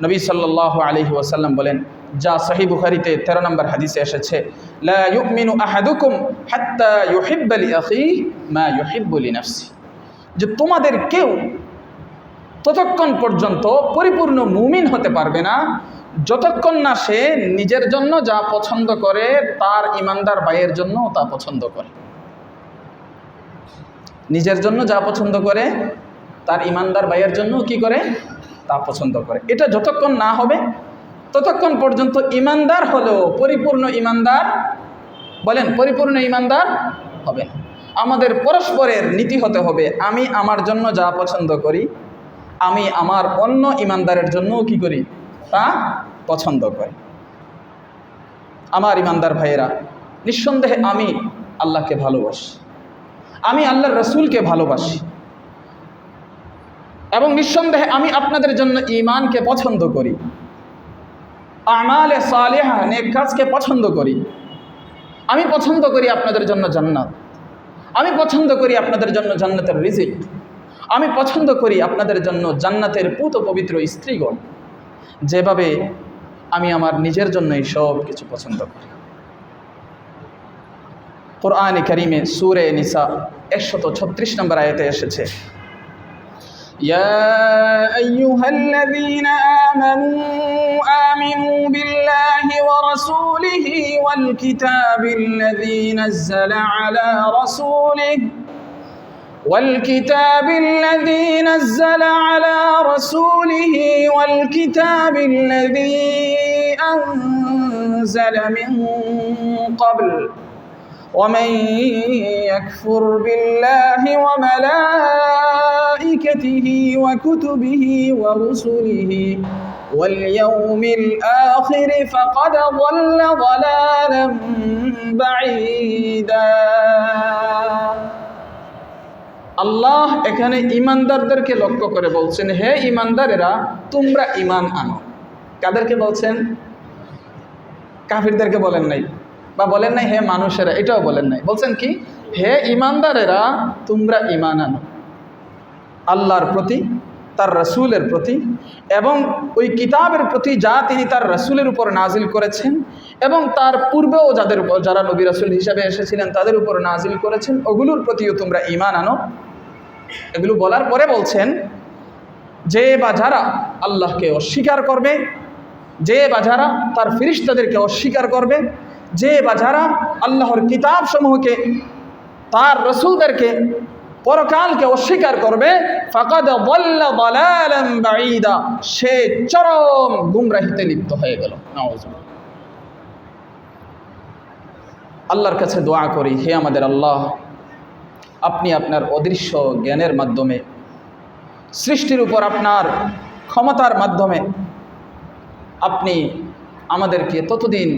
নবী সাল্লাল্লাহু আলাইহি ওয়াসাল্লাম বলেন, যা সহিহ বুখারীতে 13 নম্বর হাদিসে এসেছে, লা ইউমিনু আহাদুকুম হাত্তা ইউহিব্বা লিআখিহি মা ইউহিব্বু লিনাফসিহি, যে তোমাদের কেউ ততক্ষণ পর্যন্ত পরিপূর্ণ মুমিন হতে পারবে না যতক্ষণ না সে নিজের জন্য যা পছন্দ করে তার ইমানদার ভাইয়ের জন্য তা পছন্দ করে। নিজের জন্য যা পছন্দ করে তার ইমানদার ভাইয়ের জন্য কি করে? তা পছন্দ করে। এটা যতক্ষণ না হবে ততক্ষণ পর্যন্ত ইমানদার হলেও পরিপূর্ণ ইমানদার, বলেন, পরিপূর্ণ ইমানদার হবে না। আমাদের পরস্পরের নীতি হতে হবে, আমি আমার জন্য যা পছন্দ করি, আমি আমার অন্য ইমানদারের জন্যও কি করি? তা পছন্দ করি। আমার ইমানদার ভাইয়েরা, নিঃসন্দেহে আমি আল্লাহকে ভালোবাসি, আমি আল্লাহর রসুলকে ভালোবাসি, এবং নিঃসন্দেহে আমি আপনাদের জন্য ঈমানকে পছন্দ করি, আমালে সালেহা, নেক কাজকে পছন্দ করি। আমি পছন্দ করি আপনাদের জন্য জান্নাত, আমি পছন্দ করি আপনাদের জন্য জান্নাতের রিজিক, আমি পছন্দ করি আপনাদের জন্য জান্নাতের পুত পবিত্র স্ত্রীগণ, যেভাবে আমি আমার নিজের জন্য এই সব কিছু পছন্দ করি। কোরআনে কারীমে সূরা নিসা 136 নম্বর আয়াতে এসেছে, ইয়া আইয়ুহাল্লাযীনা আমানু বিল্লাহি ওয়া রাসূলিহি ওয়াল কিতাবিল্লাযী নাযালা আলা রাসূলিহি والكتاب الذي نزل على رسوله والكتاب الذي أنزل من قبل ومن يكفر بالله وملائكته وكتبه ورسله واليوم الآخر فقد ضل ضلالا بعيدا। আল্লাহ এখানে ইমানদারদেরকে লক্ষ্য করে বলছেন, হে ইমানদারেরা, তোমরা ইমান আনো। কাদেরকে বলছেন? কাফিরদেরকে বলেন নাই, বা বলেন নাই হে মানুষেরা, এটাও বলেন নাই। বলছেন কি? হে ইমানদারেরা, তোমরা ইমান আনো আল্লাহর প্রতি, তার রসুলের প্রতি এবং ওই কিতাবের প্রতি যা তিনি তার রসুলের উপর নাজিল করেছেন এবং তার পূর্বেও যাদের উপর যারা নবী রসুল হিসাবে এসেছিলেন তাদের উপর নাজিল করেছেন ওগুলোর প্রতিও তোমরা ঈমান আনো। এগুলো বলার পরে বলছেন যে বা যারা আল্লাহকে অস্বীকার করবে, যে বা যারা তার ফেরেশতাদেরকে অস্বীকার করবে, যে বা যারা আল্লাহর কিতাব সমূহকে তার রসুলদেরকে পরকালকে অস্বীকার করবে, ফাকাদ দাল্লা দালালান বাঈদা, সে চরম গুমরাহিতে লিপ্ত হয়ে গেল। নাউযুবিল্লাহ। আল্লাহর কাছে দোয়া করি, হে আমাদের আল্লাহ, আপনি আপনার অদৃশ্য জ্ঞানের মাধ্যমে সৃষ্টির উপর আপনার ক্ষমতার মাধ্যমে আপনি আমাদেরকে ততদিন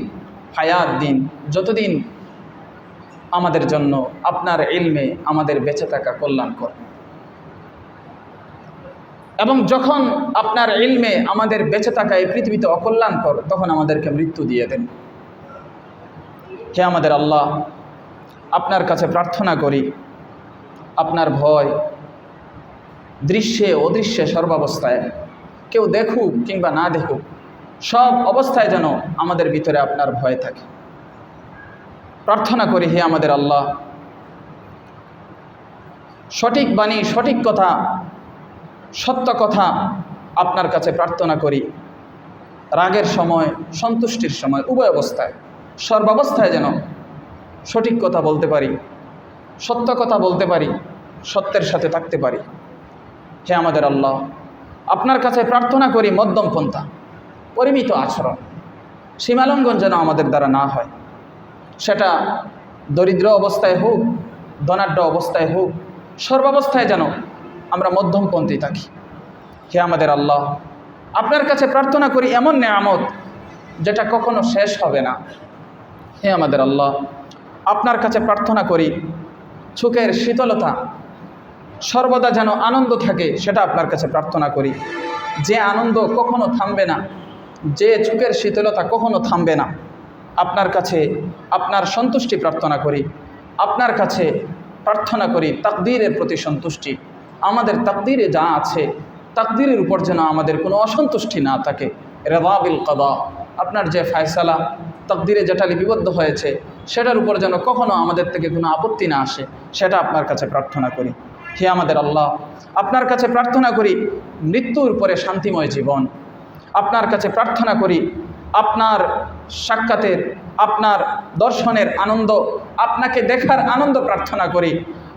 হায়াত দিন যতদিন আমাদের জন্য আপনার ইলমে আমাদের বেঁচে থাকা কল্যাণকর, এবং যখন আপনার ইলমে আমাদের বেঁচে থাকা এই পৃথিবীতে অকল্যাণকর তখন আমাদেরকে মৃত্যু দিয়ে দেন। হে আমাদের আল্লাহ, আপনার কাছে প্রার্থনা করি আপনার ভয় দৃশ্যে অদৃশ্যে সর্বাবস্থায়, কেউ দেখুক কিংবা না দেখুক, সব অবস্থায় যেন আমাদের ভিতরে আপনার ভয় থাকে। প্রার্থনা করি হে আমাদের আল্লাহ, সঠিক বাণী, সঠিক কথা, সত্য কথা আপনার কাছে প্রার্থনা করি। রাগের সময়, সন্তুষ্টির সময়, উভয় অবস্থায়, সর্বাবস্থায় যেন সঠিক কথা বলতে পারি, সত্য কথা বলতে পারি, সত্যের সাথে থাকতে পারি। হে আমাদের আল্লাহ, আপনার কাছে প্রার্থনা করি মধ্যম পন্থা, পরিমিত আচরণ, সীমালঙ্ঘন যেন আমাদের দ্বারা না হয়। সেটা দরিদ্র অবস্থায় হোক, ধনাঢ্য অবস্থায় হোক, সর্বাবস্থায় যেন আমরা মধ্যমপন্থী থাকি। হে আমাদের আল্লাহ, আপনার কাছে প্রার্থনা করি এমন নেয়ামত যেটা কখনো শেষ হবে না। হে আমাদের আল্লাহ, আপনার কাছে প্রার্থনা করি চোখের শীতলতা সর্বদা যেন আনন্দ থাকে, সেটা আপনার কাছে প্রার্থনা করি। যে আনন্দ কখনো থামবে না, যে চোখের শীতলতা কখনো থামবে না, আপনার কাছে আপনার সন্তুষ্টি প্রার্থনা করি। আপনার কাছে প্রার্থনা করি তাকদীরের প্রতি সন্তুষ্টি। আমাদের তাকদীরে যা আছে তাকদীরের উপর যেন আমাদের কোনো অসন্তুষ্টি না থাকে। রিদা বিল কাদা, আপনার যে ফয়সালা তাকদীরে যেটা লিপিবদ্ধ হয়েছে সেটার উপর যেন কখনো আমাদের থেকে কোনো আপত্তি না আসে, সেটা আপনার কাছে প্রার্থনা করি। হে আমাদের আল্লাহ, আপনার কাছে প্রার্থনা করি মৃত্যুর পরে শান্তিময় জীবন। আপনার কাছে প্রার্থনা করি আপনার সাক্ষাতের, আপনার দর্শনের আনন্দ, আপনাকে দেখার আনন্দ প্রার্থনা করি।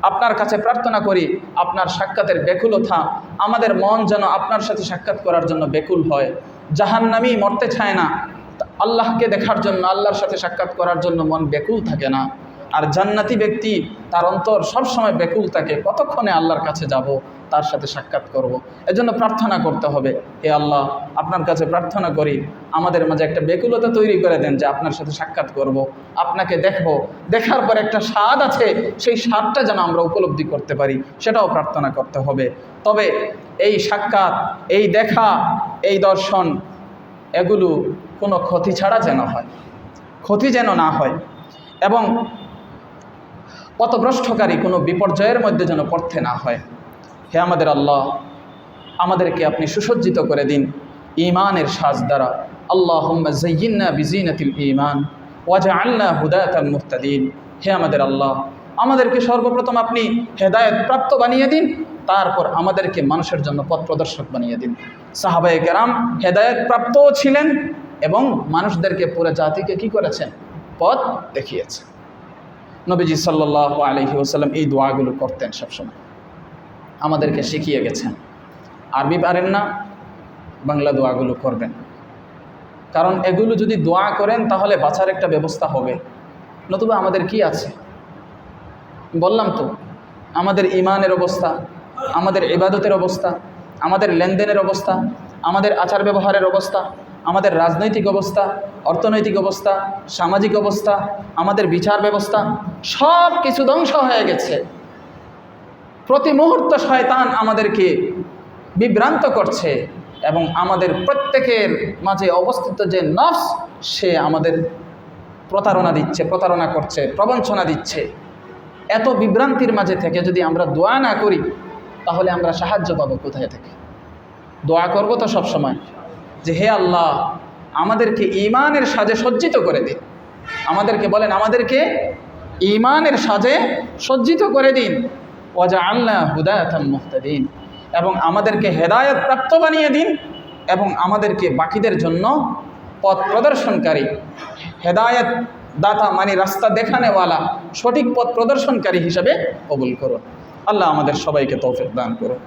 আপনার কাছে প্রার্থনা করি আপনার সাক্ষাতের ব্যাকুলতা, আমাদের মন যেন আপনার সাথে সাক্ষাৎ করার জন্য ব্যাকুল হয়। জাহান্নামী মরতে চায় না, আল্লাহকে দেখার জন্য, আল্লাহর সাথে সাক্ষাৎ করার জন্য মন ব্যাকুল থাকে না। আর জান্নাতি ব্যক্তি তার অন্তর সবসময় ব্যাকুল থাকে, কতক্ষণে আল্লাহর কাছে যাব, তার সাথে সাক্ষাৎ করব। এজন্য প্রার্থনা করতে হবে। হে আল্লাহ, আপনার কাছে প্রার্থনা করি আমাদের মাঝে একটা ব্যাকুলতা তৈরি করে দেন যে আপনার সাথে সাক্ষাৎ করব, আপনাকে দেখব, দেখার পর একটা স্বাদ আছে, সেই স্বাদটা যেন আমরা উপলব্ধি করতে পারি, সেটাও প্রার্থনা করতে হবে। তবে এই সাক্ষাৎ, এই দেখা, এই দর্শন, এগুলো কোনো ক্ষতি ছাড়া যেন হয়, ক্ষতি যেন না হয়, এবং পথভ্রষ্টকারী কোনো বিপর্যয়ের মধ্যে যেন পড়তে না হয়। হে আমাদের আল্লাহ, আমাদেরকে আপনি সুসজ্জিত করে দিন ঈমানের সাজ দ্বারা। আল্লাহুম্মা যায়্যিননা বিজিনাতিল ঈমান ওয়াজআলনা হুদাতাল মুহতাদিন। হে আমাদের আল্লাহ, আমাদেরকে সর্বপ্রথম আপনি হেদায়েত প্রাপ্ত বানিয়ে দিন, তারপর আমাদেরকে মানুষের জন্য পথ প্রদর্শক বানিয়ে দিন। সাহাবায়ে কেরাম হেদায়েত প্রাপ্তও ছিলেন এবং মানুষদেরকে পুরো জাতিকে কি করেছেন? পথ দেখিয়েছেন। নবীজি সাল্লাল্লাহু আলাইহি ওয়াসাল্লাম এই দোয়াগুলো করতেন সবসময়, আমাদেরকে শিখিয়ে গেছেন। আরবি পারেন না, বাংলা দোয়াগুলো করবেন, কারণ এগুলো যদি দোয়া করেন তাহলে বাঁচার একটা ব্যবস্থা হবে। নতুবা আমাদের কি আছে? বললাম তো, আমাদের ঈমানের অবস্থা, আমাদের ইবাদতের অবস্থা, আমাদের লেনদেনের অবস্থা, আমাদের আচার ব্যবহারের অবস্থা, আমাদের রাজনৈতিক অবস্থা, অর্থনৈতিক অবস্থা, সামাজিক অবস্থা, আমাদের বিচার ব্যবস্থা, সব কিছু ধ্বংস হয়ে গেছে। প্রতি মুহূর্ত শয়তান আমাদেরকে বিভ্রান্ত করছে এবং আমাদের প্রত্যেকের মাঝে অবস্থিত যে নফস, সে আমাদের প্রতারণা দিচ্ছে, প্রতারণা করছে, প্রবঞ্চনা দিচ্ছে। এত বিভ্রান্তির মাঝে থেকে যদি আমরা দোয়া না করি তাহলে আমরা সাহায্য পাবো কোথায় থেকে? দোয়া করব তো সব সময় যে হে আল্লাহ আমাদেরকে ঈমানের সাজে সজ্জিত করে দিন। আমাদেরকে বলেন আমাদেরকে ঈমানের সাজে সজ্জিত করে দিন। ওয়াজআলনা হুদায়াতাম মুহতাদিন, এবং আমাদেরকে হেদায়েত প্রাপ্ত বানিয়ে দিন, এবং আমাদেরকে বাকিদের জন্য পথ প্রদর্শনকারী, হেদায়েত দাতা মানে রাস্তা দেখানেওয়ালা, সঠিক পথ প্রদর্শনকারী হিসাবে কবুল করুন। আল্লাহ আমাদের সবাইকে তৌফিক দান করুন।